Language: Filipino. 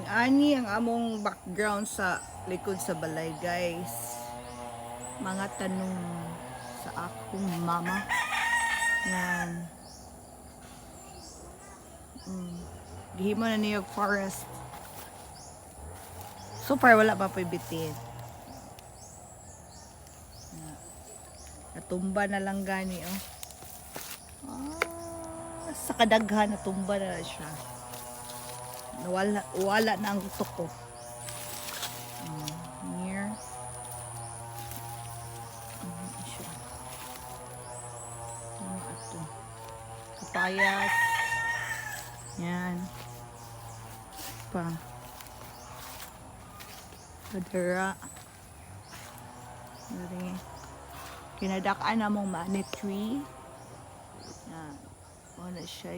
Ani ang among background sa likod sa balay, guys. Mga tanong sa akong mama. Yan. Gihimo na niyo forest. So far wala pa bitin. Natumba na lang gani, oh. Sa kadaghan natumba na siya. Wala na ang tuko. Here. Siya. Ito. Kapayas. Yan. Pa. Kadera. Dari. Kinadakaan na mong money tree. Yan. Wala siya